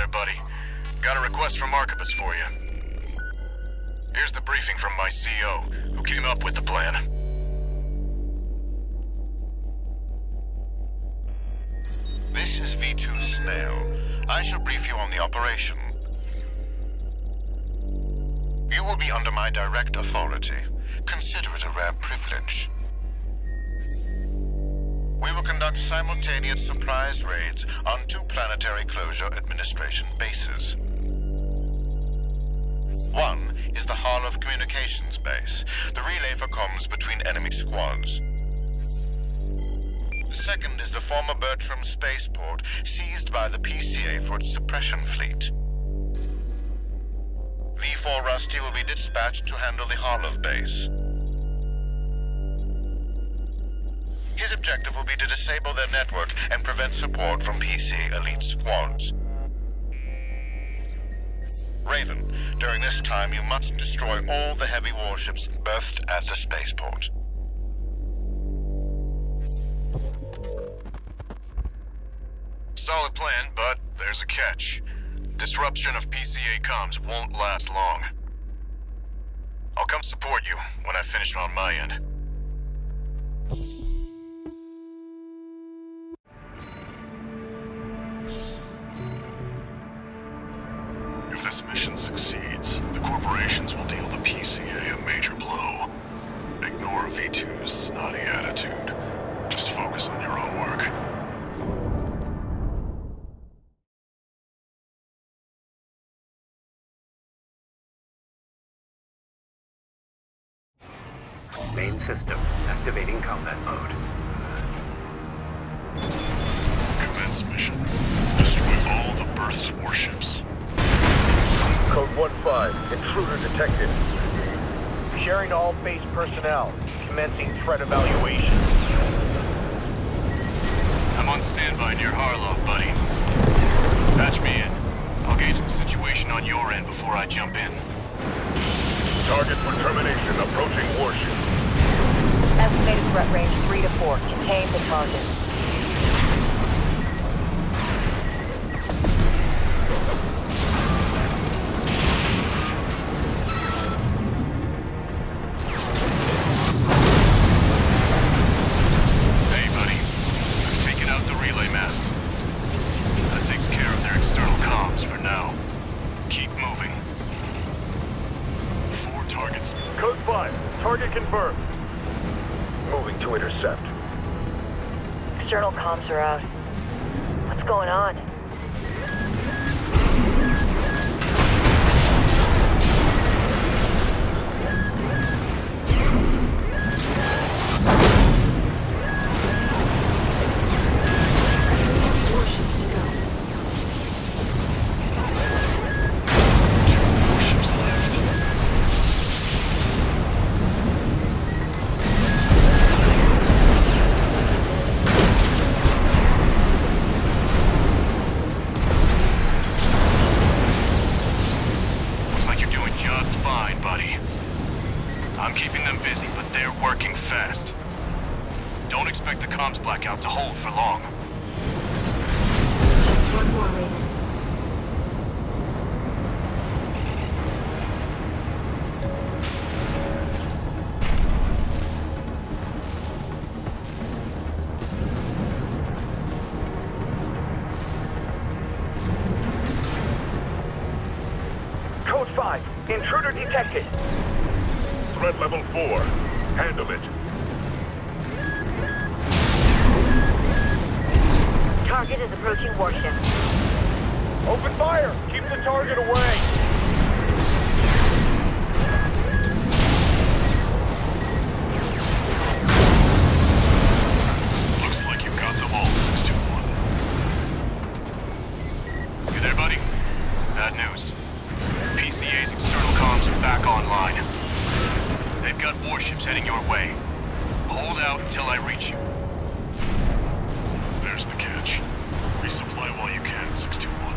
there, buddy. Got a request from Archibus for you. Here's the briefing from my CO, who came up with the plan. This is V2 Snail. I shall brief you on the operation. You will be under my direct authority. Consider it a rare privilege. We will conduct simultaneous surprise raids on 2 planetary closure administration bases. One is the Hall of Communications base, the relay for comms between enemy squads. The second is the former Bertram spaceport, seized by the PCA for its suppression fleet. V4 Rusty will be dispatched to handle the Harlov base. His objective will be to disable their network and prevent support from PC elite squads. Raven, during this time you must destroy all the heavy warships berthed at the spaceport. Solid plan, but there's a catch. Disruption of PCA comms won't last long. I'll come support you when I finish on my end. If this mission succeeds, the corporations will deal the PCA a major blow. Ignore V2's snotty attitude. Just focus on your own work. Main system, activating combat mode. Commence mission. Destroy all the berthed warships. Code 1-5, intruder detected. Sharing all base personnel. Commencing threat evaluation. I'm on standby near Harlov, buddy. Patch me in. I'll gauge the situation on your end before I jump in. Target for termination, approaching warship. Estimated threat range 3 to 4. Contain the target. Hey, buddy. I've taken out the relay mast. That takes care of their external comms for now. Keep moving. 4 targets. Code 5, target confirmed. Moving to intercept. External comms are out. What's going on? I'm keeping them busy, but they're working fast. Don't expect the comms blackout to hold for long. Just one more, Raven. Code 5, intruder detected. Threat level 4. Handle it. Target is approaching warship. Open fire! Keep the target away! Looks like you got them all, 621. You there, buddy? Bad news. PCA's external comms are back online. They've got warships heading your way. Hold out until I reach you. There's the catch. Resupply while you can, 621.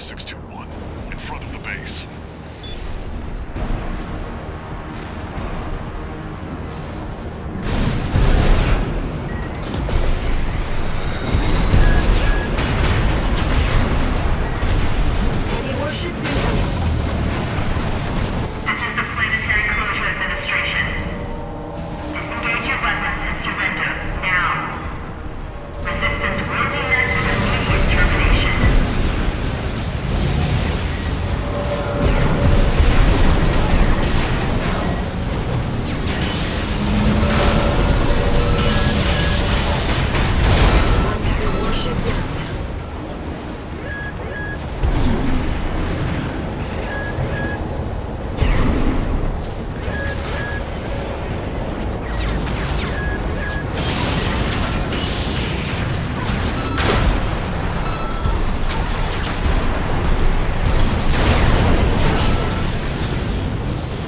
621, in front of the base. Any warships incoming? This is the Planetary Closure Administration. Disengage your weapons and surrender, now. Resistance will be met with immediate termination. One heavy warship down.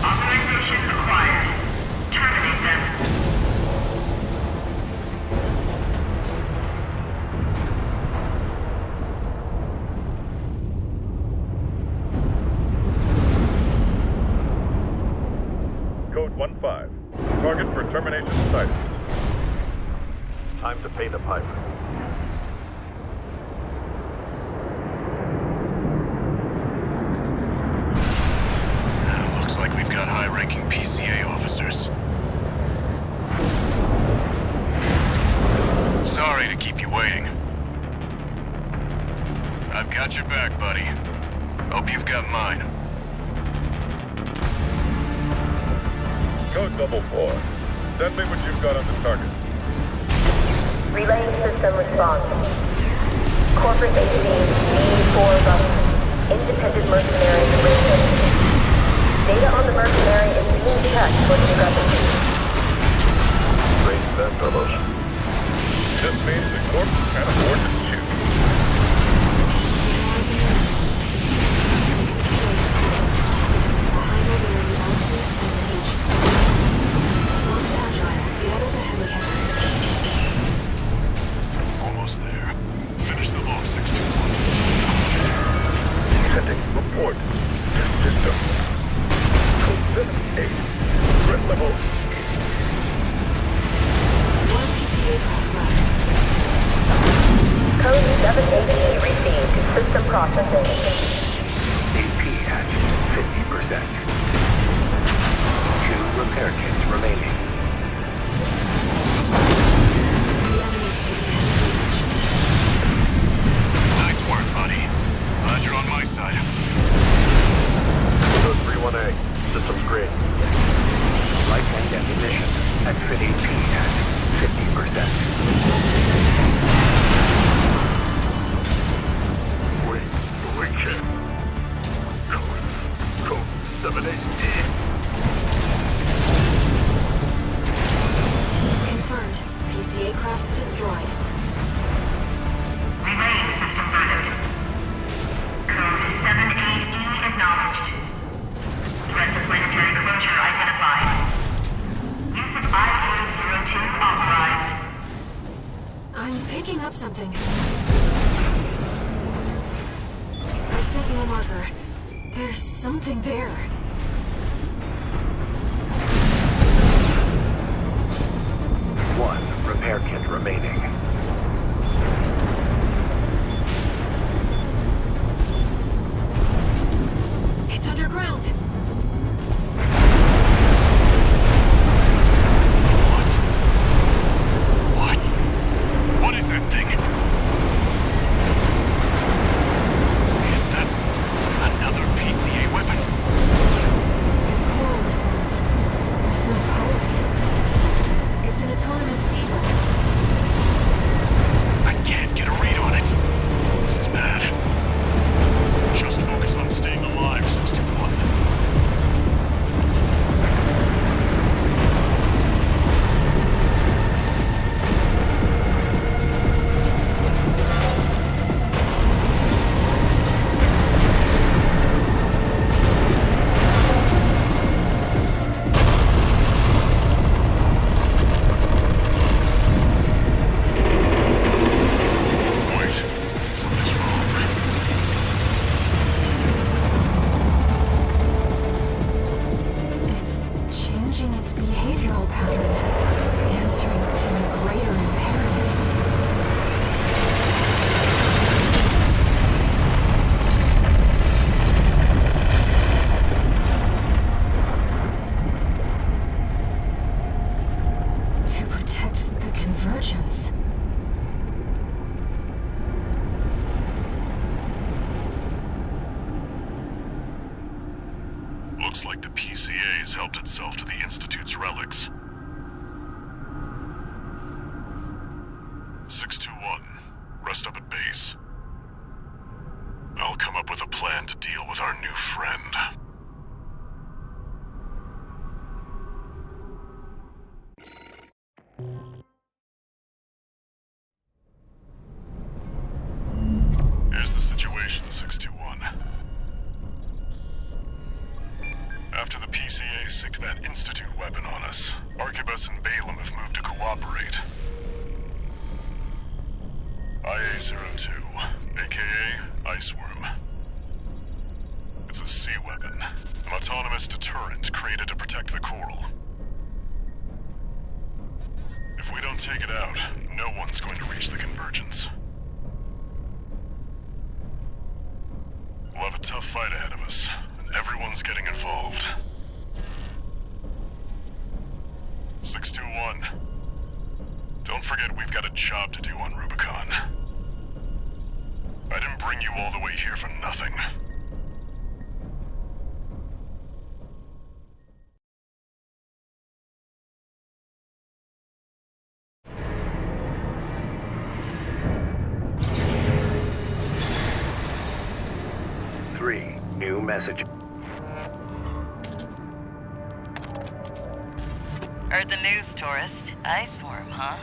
Authorization acquired. Terminate them. Code 1-5. Target for termination sighted. Time to pay the piper. Looks like we've got high-ranking PCA officers. Sorry to keep you waiting. I've got your back, buddy. Hope you've got mine. Code 4. Send me what you've got on the target. Relaying system response. Corporate agency D4 Russian. Independent mercenary arrangement. Data on the mercenary is being checked for discrepancy. Raise that, fellows. This means the Corp can't afford to shoot. Behind over there, you all see and the H star. One's agile, the other's a heavy hitter. Almost there. Finish them off, 621. Sending report to system. Code 78. Threat level One PCA craft left. Code 788 received. System processing. AP at 50%. 2 repair kits remaining. The enemy's taking heavy action. Nice work, buddy. Glad you're on my side. Code 31A. Systems green. Light tank ammunition at fit AP at 50%. We can. Code 78E. Confirmed. PCA craft destroyed. Relaying system verdict. Code 78E acknowledged. Threat to planetary closure identified. Use of I-202 authorized. I'm picking up something. I've sent you a marker. There's something there. One repair kit remaining. It's underground. What? What is that thing? Is that another PCA weapon? This call response. There's no pilot. It's an autonomous seabird. Looks like the PCA's helped itself to the Institute's relics. 621, rest up at base. I'll come up with a plan to deal with our new friend. Here's the situation, 621. After the PCA sicked that Institute weapon on us, Arquebus and Balaam have moved to cooperate. IA-02, aka Iceworm. It's a sea weapon, an autonomous deterrent created to protect the coral. If we don't take it out, no one's going to reach the convergence. We'll have a tough fight ahead of us, and everyone's getting involved. 621. Don't forget we've got a job to do on Rubicon. I didn't bring you all the way here for nothing. New message. Heard the news, tourist. Iceworm, huh?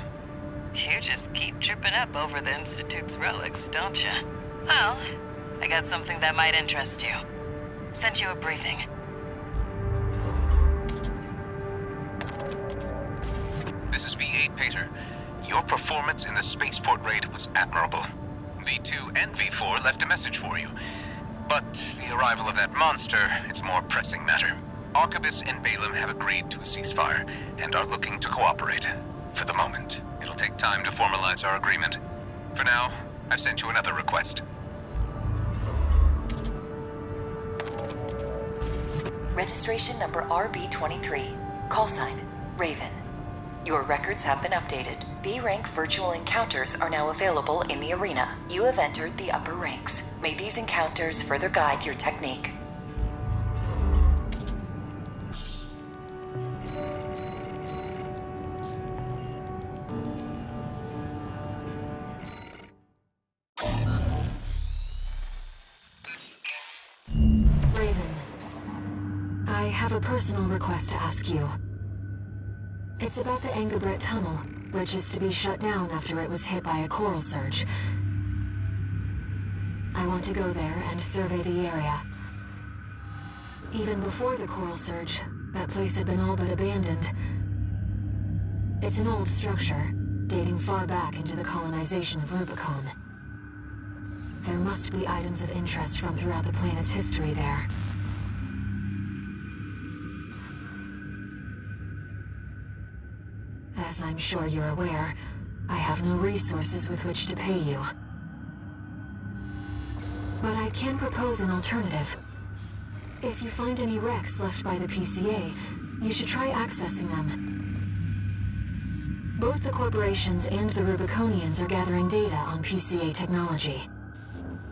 You just keep tripping up over the Institute's relics, don't you? Well, I got something that might interest you. Sent you a briefing. This is V8, Pater. Your performance in the spaceport raid was admirable. V2 and V4 left a message for you. But the arrival of that monster is a more pressing matter. Arquebus and Balaam have agreed to a ceasefire and are looking to cooperate. For the moment, it'll take time to formalize our agreement. For now, I've sent you another request. Registration number RB23. Call sign, Raven. Your records have been updated. B-rank virtual encounters are now available in the arena. You have entered the upper ranks. May these encounters further guide your technique. Raven, I have a personal request to ask you. It's about the Engabret Tunnel, which is to be shut down after it was hit by a coral surge. I want to go there and survey the area. Even before the coral surge, that place had been all but abandoned. It's an old structure, dating far back into the colonization of Rubicon. There must be items of interest from throughout the planet's history there. As I'm sure you're aware, I have no resources with which to pay you. But I can propose an alternative. If you find any wrecks left by the PCA, you should try accessing them. Both the corporations and the Rubiconians are gathering data on PCA technology.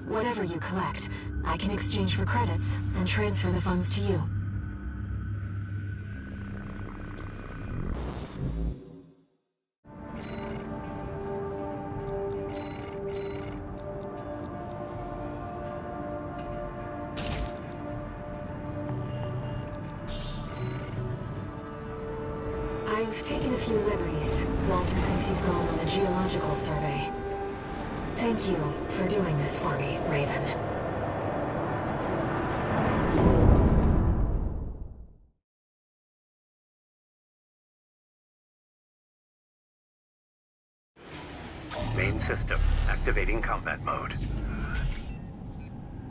Whatever you collect, I can exchange for credits and transfer the funds to you. I've taken a few liberties. Walter thinks you've gone on a geological survey. Thank you for doing this for me, Raven. Main system activating combat mode.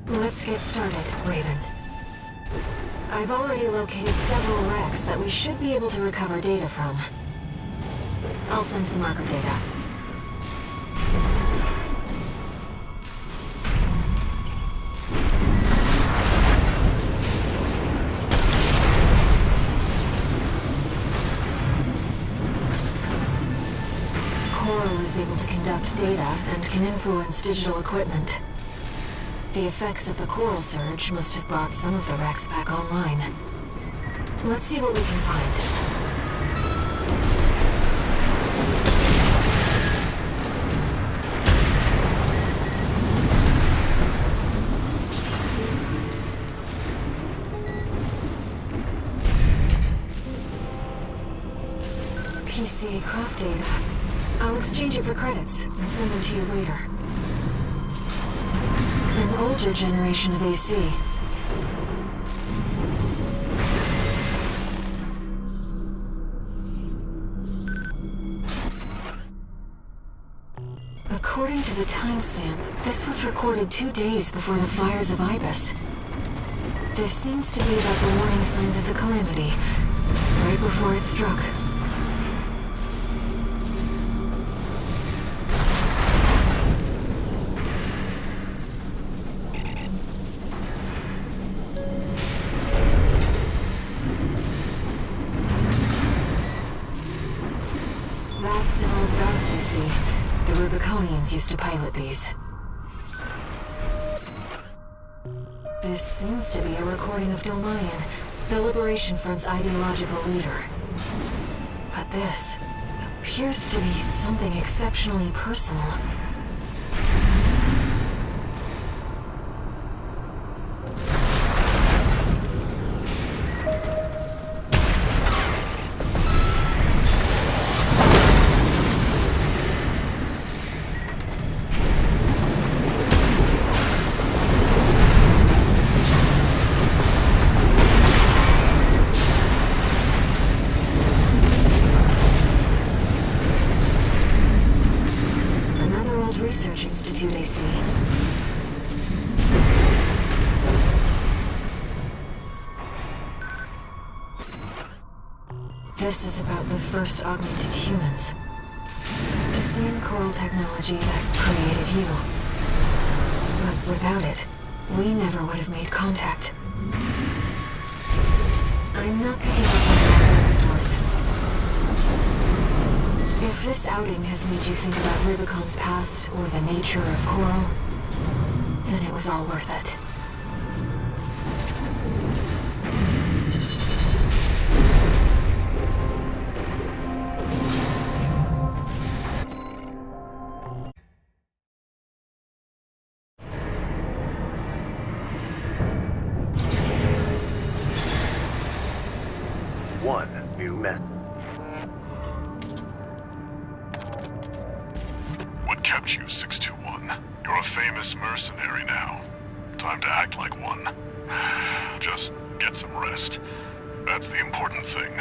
Let's get started, Raven. I've already located several wrecks that we should be able to recover data from. I'll send the marker data. Coral is able to conduct data and can influence digital equipment. The effects of the coral surge must have brought some of the wrecks back online. Let's see what we can find. PCA craft data. I'll exchange it for credits and send them to you later. An older generation of AC. According to the timestamp, this was recorded 2 days before the fires of Ibis. This seems to be about the warning signs of the calamity, right before it struck. That's an old bus, I see. The RUBICONians used to pilot these. This seems to be a recording of Dolmayan, the Liberation Front's ideological leader. But this appears to be something exceptionally personal. Research Institute, I see. This is about the first augmented humans. The same coral technology that created you. But without it, we never would have made contact. I'm not picking up on the dinosaurs. If this outing has made you think about RUBICON's past or the nature of coral, then it was all worth it. One new message. What kept you, 621? You're a famous mercenary now. Time to act like one. Just get some rest. That's the important thing.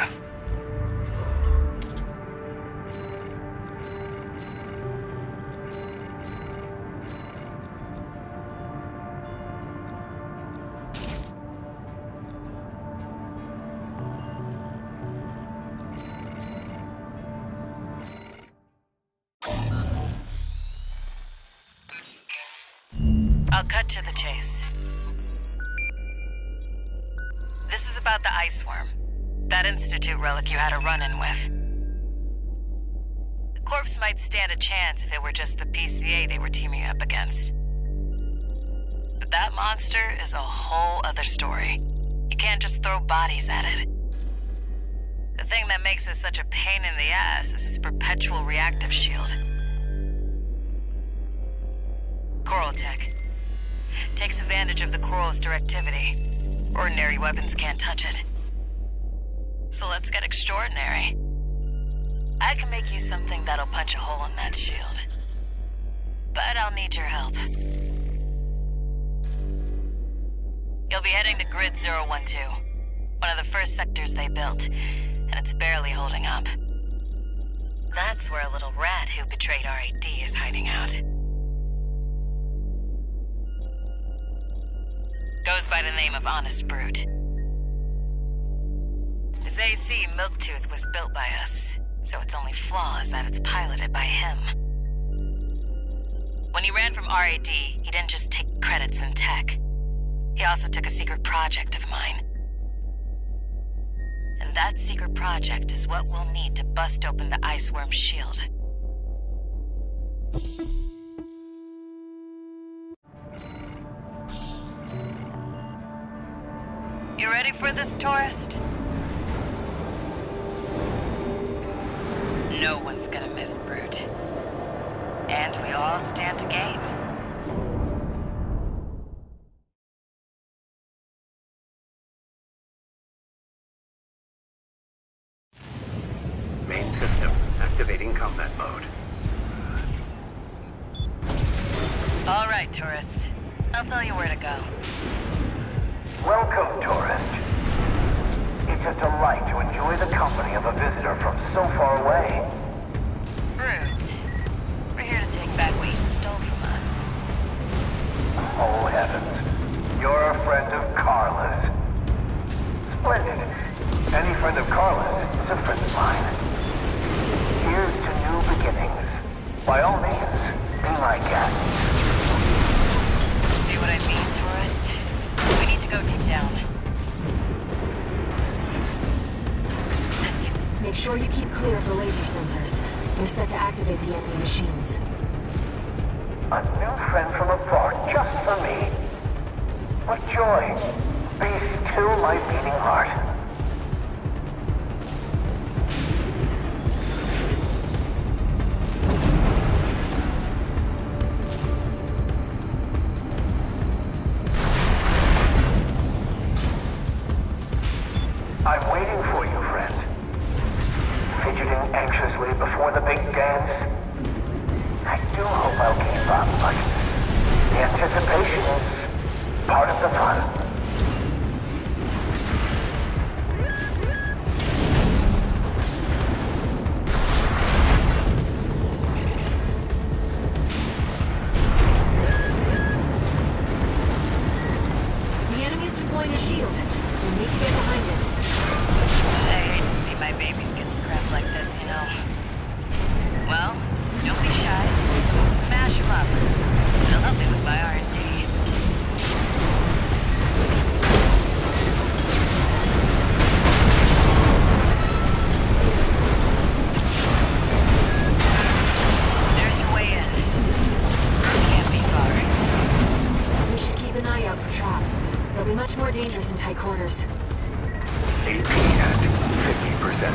I'll cut to the chase. This is about the ice worm. That Institute relic you had a run-in with. The corpse might stand a chance if it were just the PCA they were teaming up against. But that monster is a whole other story. You can't just throw bodies at it. The thing that makes it such a pain in the ass is its perpetual reactive shield. Coral tech. Takes advantage of the coral's directivity. Ordinary weapons can't touch it. So let's get extraordinary. I can make you something that'll punch a hole in that shield. But I'll need your help. You'll be heading to Grid 012, one of the first sectors they built, and it's barely holding up. That's where a little rat who betrayed RAD is hiding out. Goes by the name of Honest Brute. His AC Milktooth was built by us, so its only flaw is that it's piloted by him. When he ran from RAD, he didn't just take credits and tech. He also took a secret project of mine. And that secret project is what we'll need to bust open the Iceworm's shield. You ready for this, tourist? one's gonna miss Brute. And we all stand to gain. Main system activating combat mode. All right, tourist. I'll tell you where to go. Welcome, tourist. It's a delight to enjoy the company of a visitor from so far away. Brute. We're here to take back what you stole from us. Oh, heavens. You're a friend of Carla's. Splendid. Any friend of Carla's is a friend of mine. Here's to new beginnings. By all means, be my guest. See what I mean, tourist? We need to go deep down. Make sure you keep clear of the laser sensors. They're set to activate the enemy machines. A new friend from afar, just for me. What joy. Be still my beating heart. I'm waiting for you, friend. Fidgeting anxiously before the big dance. I do hope I'll keep up, but the anticipation is part of the fun. The enemy's deploying a shield. We need to get behind it. I hate to see my babies get scrapped like this, you know. Well, don't be shy. Smash them up. It'll help me with my R&D. There's your way in. Brute can't be far. We should keep an eye out for traps. They'll be much more dangerous in tight quarters. AP at 50%.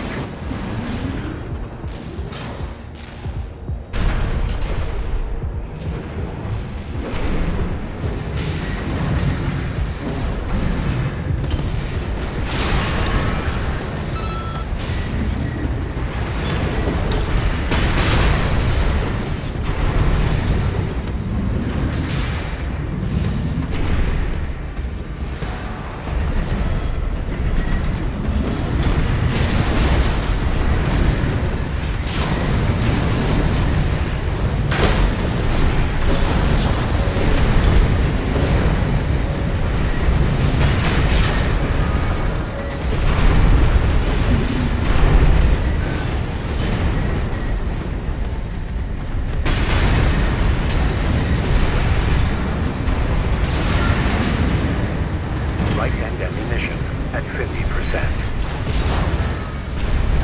Right-hand ammunition at 50%.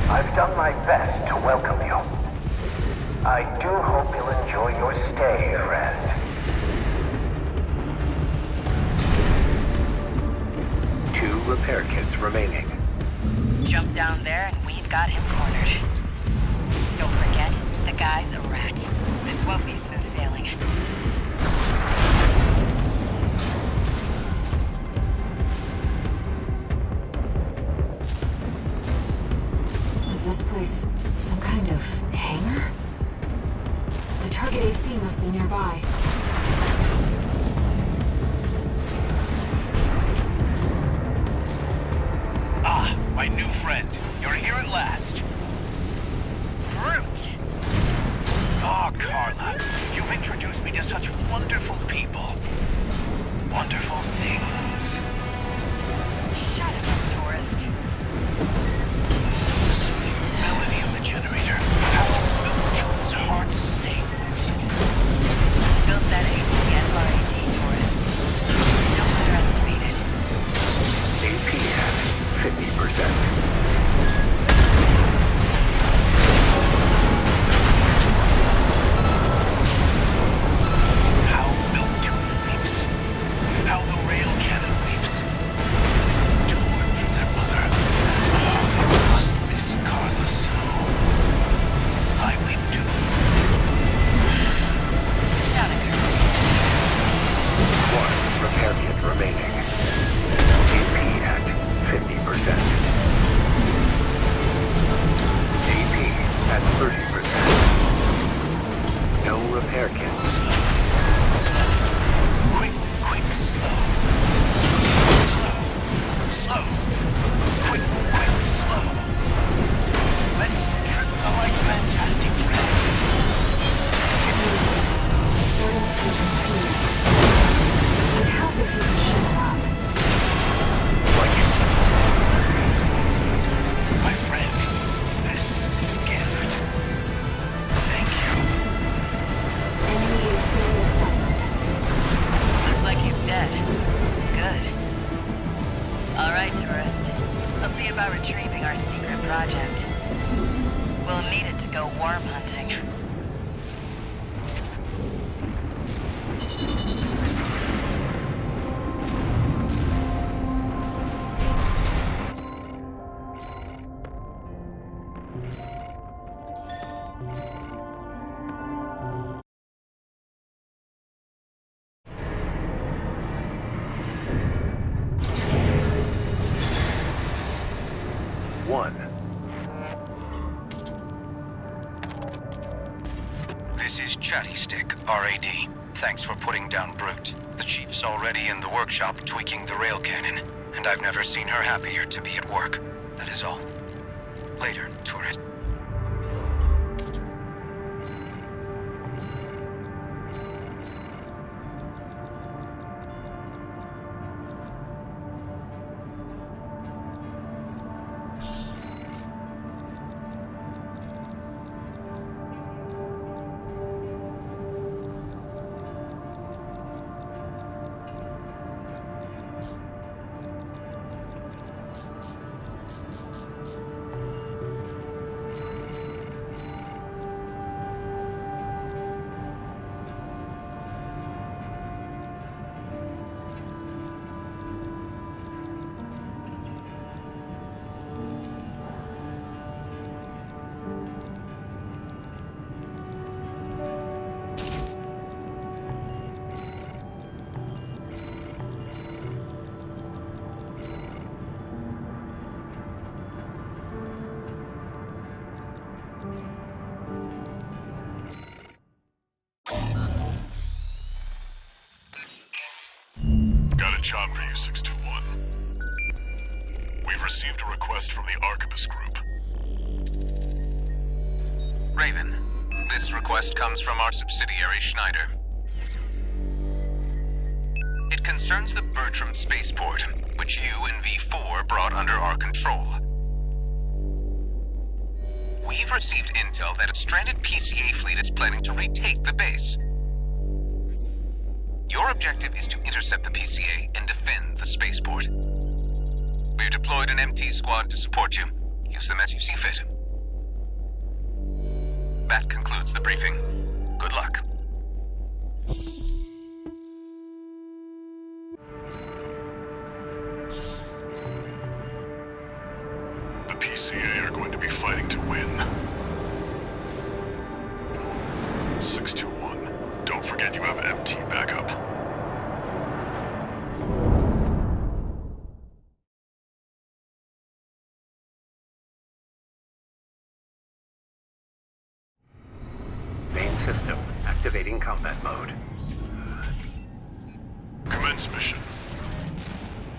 I've done my best to welcome you. I do hope you'll enjoy your stay, friend. 2 repair kits remaining. Jump down there and we've got him cornered. Don't forget, the guy's a rat. This won't be smooth sailing. Is this place some kind of hangar? The target AC must be nearby. Ah, my new friend. You're here at last. Brute! Oh, Carla, you've introduced me to such remaining. AP at 50%. AP at 30%. No repair kits. Slow. Quick, slow. Slow. Quick, slow. Let's trip the light fantastic friend. Starting to feel confused. It'd help if you could shut up. My friend, this is a gift. Thank you. Enemy is silent. Looks like he's dead. Good. All right, tourist. I'll see about retrieving our secret project. We'll need it to go worm hunting. This is Chatty Stick, RAD. Thanks for putting down Brute. The Chief's already in the workshop tweaking the rail cannon, and I've never seen her happier to be at work. That is all. Later, tourist. Got a job for you, 621. We've received a request from the Arquebus Group. Raven, this request comes from our subsidiary Schneider. It concerns the Bertram spaceport, which you and V4 brought under our control. We've received intel that a stranded PCA fleet is planning to retake the base. Your objective is to intercept the PCA and defend the spaceport. We've deployed an MT squad to support you. Use them as you see fit. That concludes the briefing. Good luck. The PCA are going to be fighting to win. 621, don't forget you have MT backup. Main system activating combat mode. Commence mission.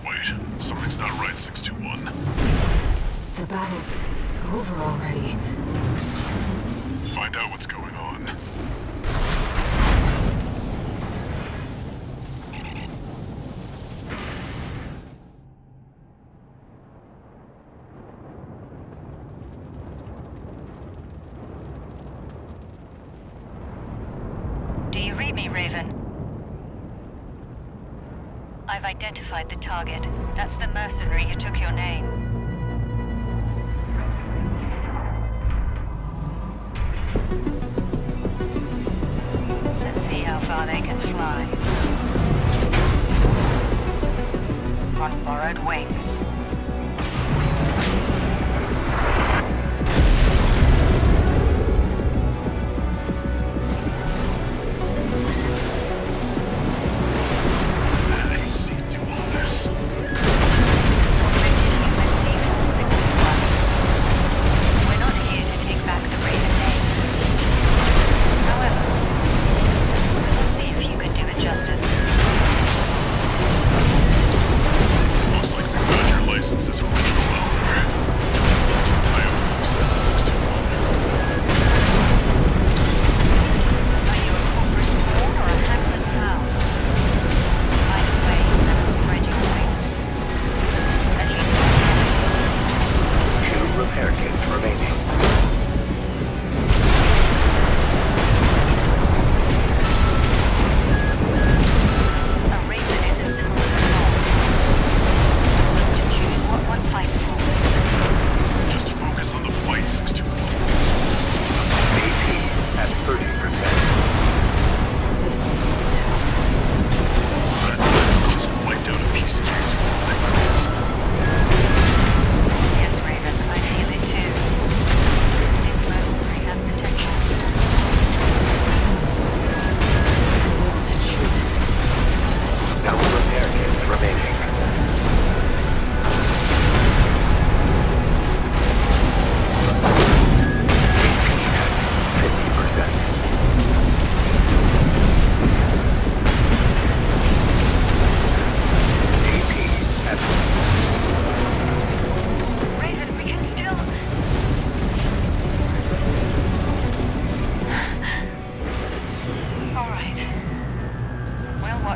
Wait, something's not right, 621. The battle's over already. Find out what's going on. Do you read me, Raven? I've identified the target. That's the mercenary who took your name. Let's see how far they can fly. On borrowed wings. That AC dual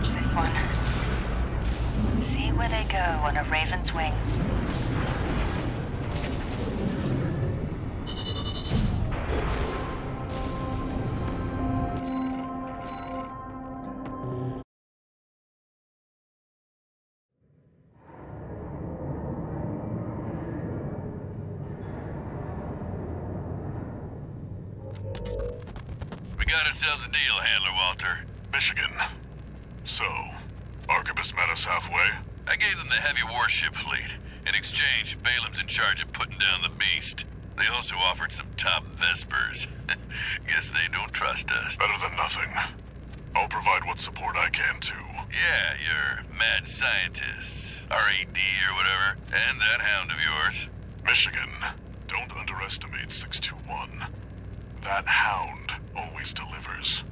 Watch this one. See where they go on a raven's wings. We got ourselves a deal, Handler Walter. Michigan. So, Arquebus met us halfway? I gave them the heavy warship fleet. In exchange, Balaam's in charge of putting down the beast. They also offered some top Vespers. Guess they don't trust us. Better than nothing. I'll provide what support I can, too. Yeah, your mad scientists, RAD or whatever, and that hound of yours. Michigan, don't underestimate 621. That hound always delivers.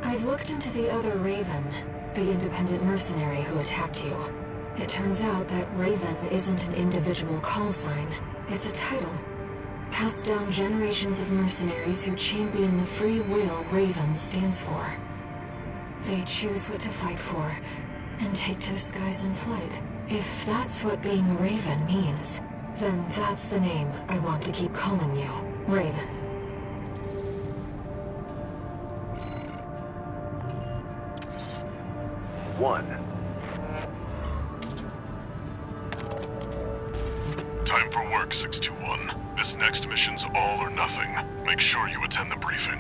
I've looked into the other Raven, the independent mercenary who attacked you. It turns out that Raven isn't an individual call sign. It's a title, passed down generations of mercenaries who champion the free will Raven stands for. They choose what to fight for, and take to the skies in flight. If that's what being a Raven means, then that's the name I want to keep calling you, Raven. Time for work, 621. This next mission's all or nothing. Make sure you attend the briefing.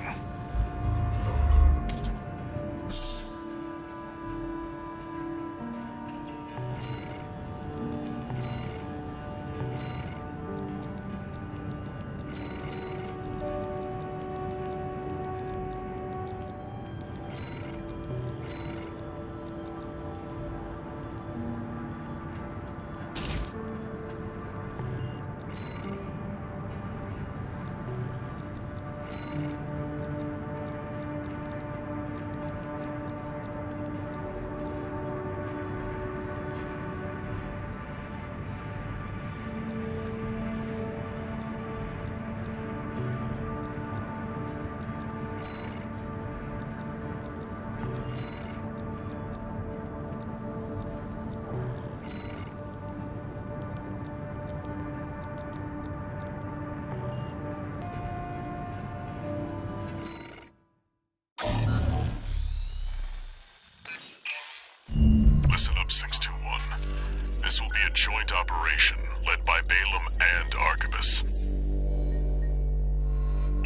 Listen up, 621. This will be a joint operation led by Balaam and Arquebus.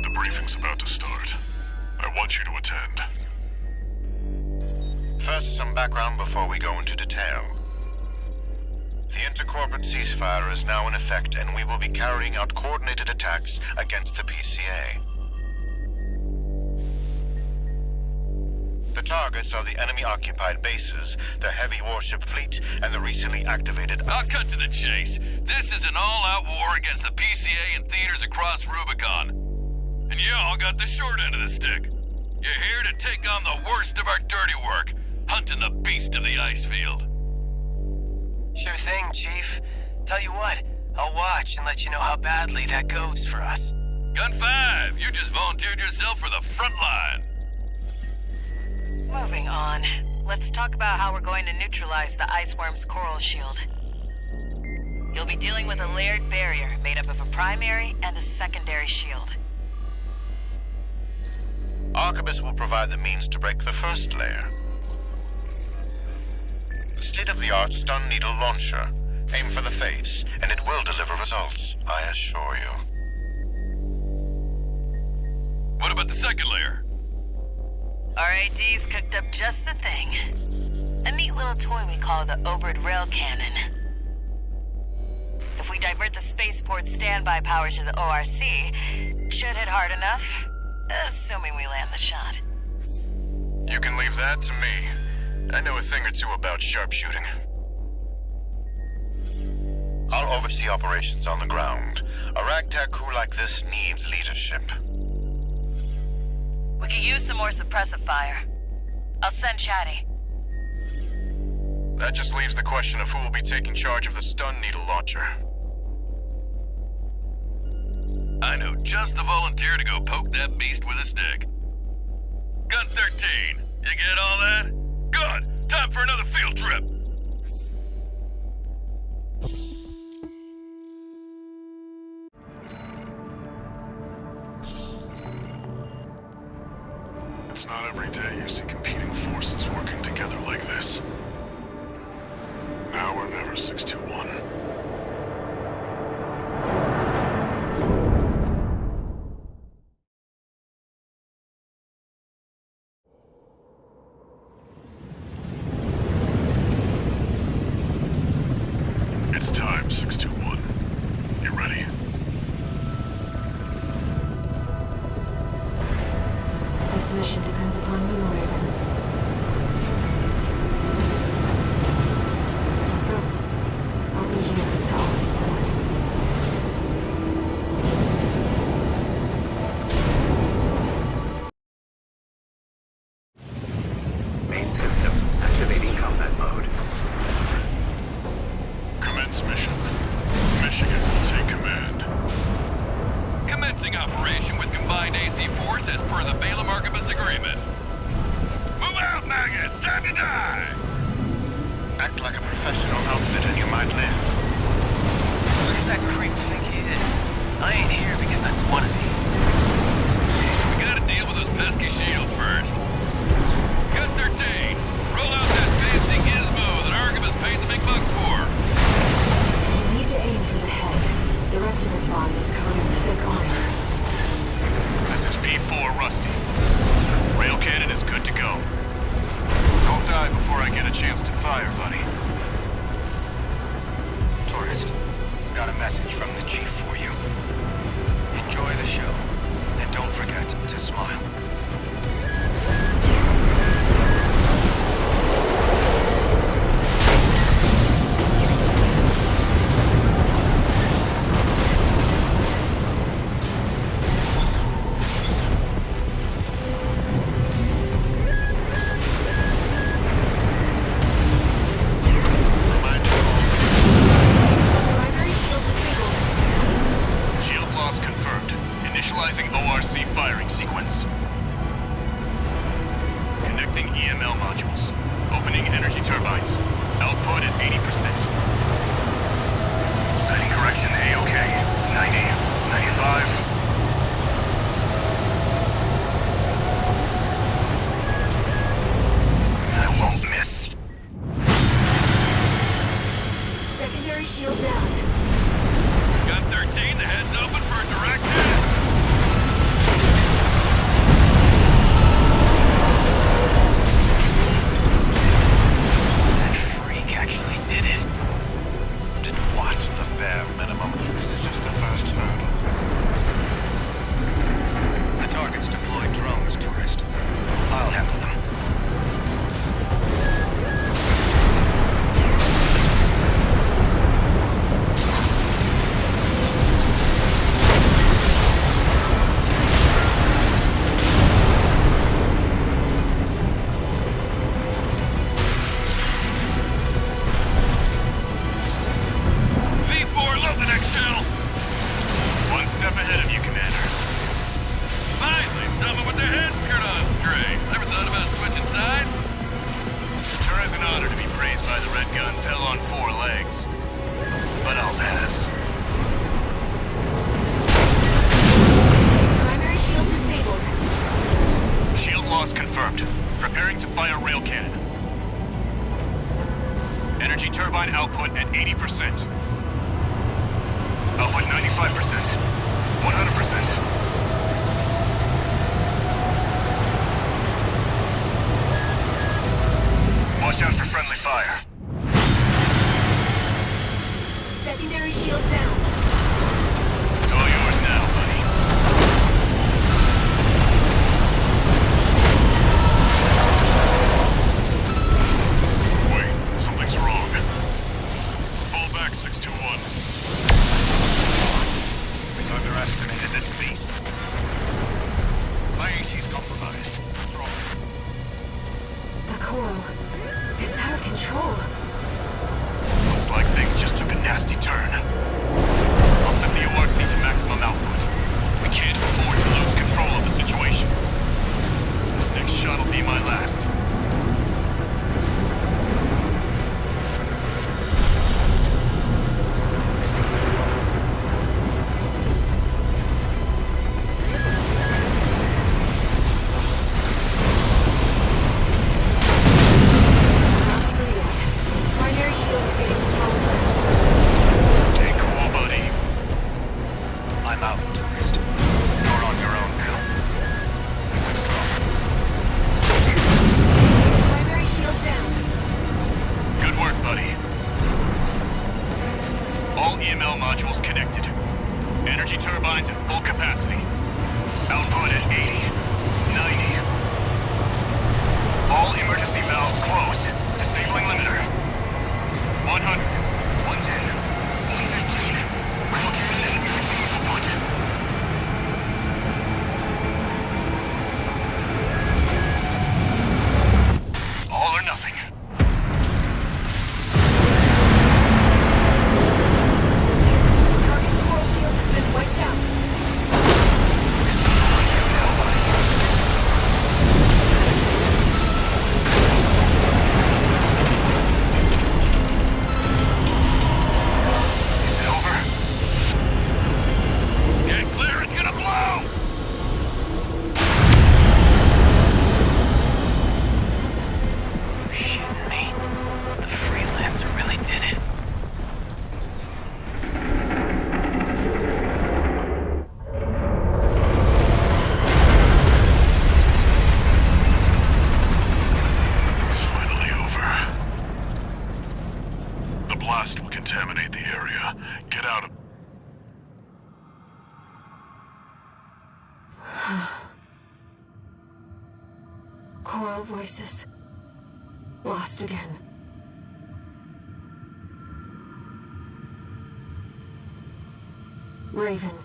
The briefing's about to start. I want you to attend. First, some background before we go into detail. The intercorporate ceasefire is now in effect, and we will be carrying out coordinated attacks against the PCA. The targets are the enemy-occupied bases, the heavy warship fleet, and the recently activated... I'll cut to the chase. This is an all-out war against the PCA and theaters across Rubicon. And y'all got the short end of the stick. You're here to take on the worst of our dirty work, hunting the beast of the ice field. Sure thing, Chief. Tell you what, I'll watch and let you know how badly that goes for us. Gun 5, you just volunteered yourself for the front line. Moving on. Let's talk about how we're going to neutralize the Iceworm's coral shield. You'll be dealing with a layered barrier made up of a primary and a secondary shield. Arquebus will provide the means to break the first layer. The state-of-the-art stun needle launcher. Aim for the face, and it will deliver results, I assure you. What about the second layer? RAD's cooked up just the thing. A neat little toy we call the Overed Rail Cannon. If we divert the spaceport's standby power to the ORC, it should hit hard enough, assuming we land the shot. You can leave that to me. I know a thing or two about sharpshooting. I'll oversee operations on the ground. A ragtag crew like this needs leadership. We could use some more suppressive fire. I'll send Chatty. That just leaves the question of who will be taking charge of the stun needle launcher. I know just the volunteer to go poke that beast with a stick. Gun 13, you get all that? Good! Time for another field trip! It's not every day you see competing forces working together like this. Now or never, 621. It's time, 621. You ready? This mission depends upon you, Raven. Let's go. I'll be here to offer support. Main system activating combat mode. Commence mission. Michigan will take command. Commencing operation with combined AC force as per the Balaam Archibus agreement. Move out, maggots! Time to die! Act like a professional outfit and you might live. Who does that creep think he is? I ain't here because I want to be. We gotta deal with those pesky shields first. Gun 13, roll out that fancy gizmo that Archibus paid the big bucks for. You need to aim for the head. The rest of its body is covered in thick armor. This is V4 Rusty. Rail cannon is good to go. Don't die before I get a chance to fire, buddy. Tourist, got a message from the Chief for you. Enjoy the show, and don't forget to smile. Primary shield disabled. Shield loss confirmed. Initializing ORC firing sequence. Connecting EML modules. Opening energy turbines. Output at 80%. Sighting correction A-OK. 90, 95. I won't miss. Secondary shield down. Gun 13, the head's open for a direct hit. That freak actually did it. Did what? The bare minimum. This is just the first hurdle. The target's deployed drones, tourist. I'll handle them. V4, load the next shell! One step ahead of you, Commander. Finally, someone with their head skirt on straight. Never thought about switching sides? Sure is an honor to be praised by the Red Guns hell on four legs. But I'll pass. Primary shield disabled. Shield loss confirmed. Preparing to fire rail cannon. Energy turbine output at 80%. Output 95%. 100%. Watch out for friendly fire. Secondary shield down. It's all yours now, buddy. Wait, something's wrong. Fall back, 621. We underestimated this beast. My AC's compromised. What's wrong? The coral. It's out of control. Looks like things just took a nasty turn. I'll set the ORC to maximum output. We can't afford to lose control of the situation. This next shot will be my last. Modules connected. Energy turbines at full capacity. Output at 80, 90. All emergency valves closed. Disabling limiter. 100, 110, 115. Relocated and increasing output. All or nothing. Blast will contaminate the area. Get out of... Choral voices. Lost again. Raven.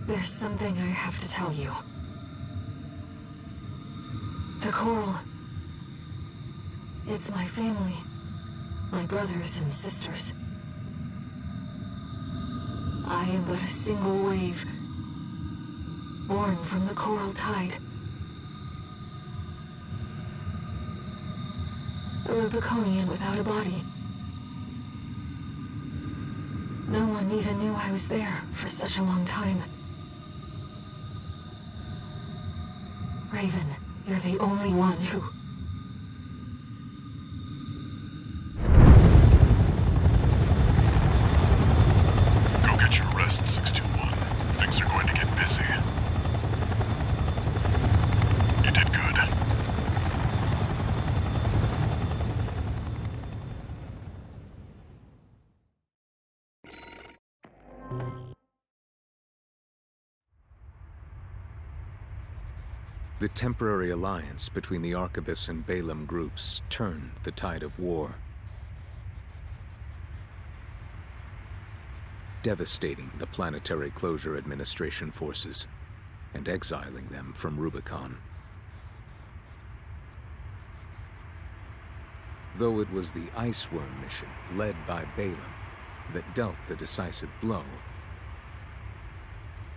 There's something I have to tell you. The Coral. It's my family. My brothers and sisters. I am but a single wave, born from the coral tide. A Rubiconian without a body. No one even knew I was there for such a long time. Raven, you're the only one who... Get your rest, 621. Things are going to get busy. You did good. The temporary alliance between the Arquebus and Balaam groups turned the tide of war, devastating the Planetary Closure Administration forces and exiling them from Rubicon. Though it was the Iceworm mission led by Balaam that dealt the decisive blow,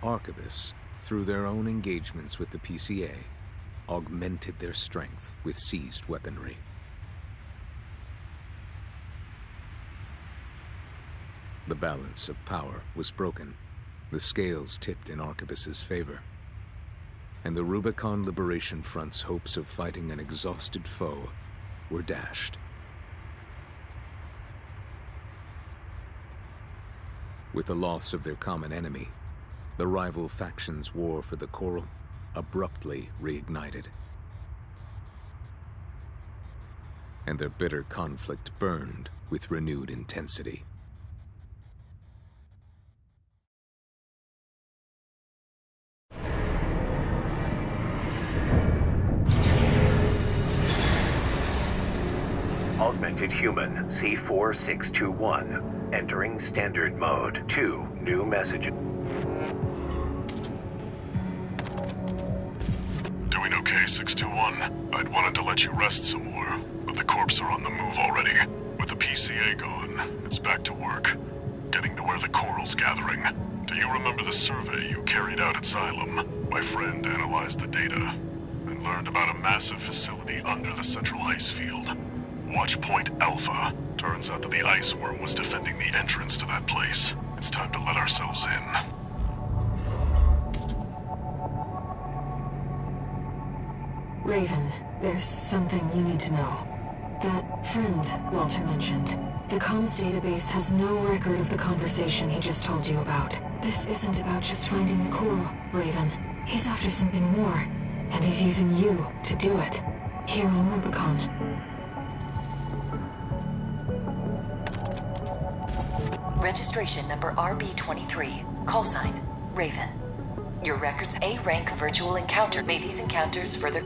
Arquebus, through their own engagements with the PCA, augmented their strength with seized weaponry. The balance of power was broken, the scales tipped in Arquebus's favor, and the Rubicon Liberation Front's hopes of fighting an exhausted foe were dashed. With the loss of their common enemy, the rival factions' war for the Coral abruptly reignited, and their bitter conflict burned with renewed intensity. Augmented Human C4621. Entering Standard Mode. 2 new messages. Doing okay, 621. I'd wanted to let you rest some more, but the corps are on the move already. With the PCA gone, it's back to work. Getting to where the coral's gathering. Do you remember the survey you carried out at Xylem? My friend analyzed the data and learned about a massive facility under the central ice field. Watch Point Alpha. Turns out that the ice worm was defending the entrance to that place. It's time to let ourselves in. Raven, there's something you need to know. That friend Walter mentioned. The comms database has no record of the conversation he just told you about. This isn't about just finding the coral, Raven. He's after something more, and he's using you to do it. Here on Rubicon. Registration number RB23. Call sign, Raven. Your record's A-rank virtual encounter. May these encounters further...